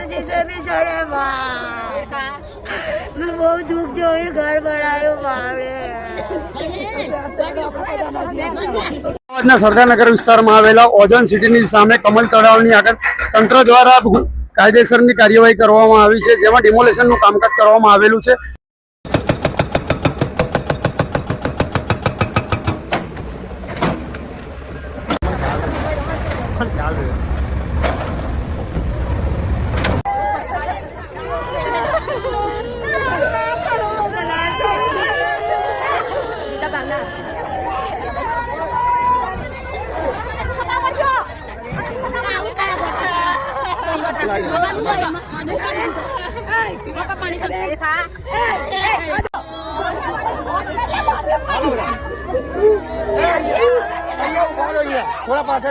से भी चढ़े मैं बहुत दुख जो घर बनायो सरदारनगर विस्तार में आवेला ओजोन सिटी सामे कमल तळावनी आगळ तंत्र द्वारा कायदेसरनी कार्यवाही करवामां आवी छे, जेमां डिमोलेशननुं कामकाज करवामां आवेलुं छे। थोड़ा पास